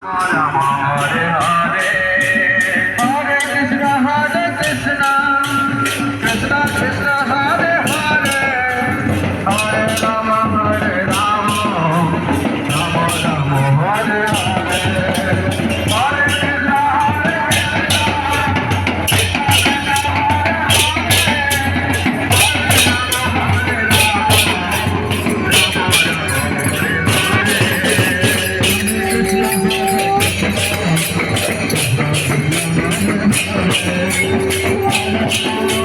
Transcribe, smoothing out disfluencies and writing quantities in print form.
Hare Hare, Hare Krishna, Krishna Krishna, Hare Hare, Hare Rama, Rama Rama, Hare Hare, Hare Krishna, Hare Hare.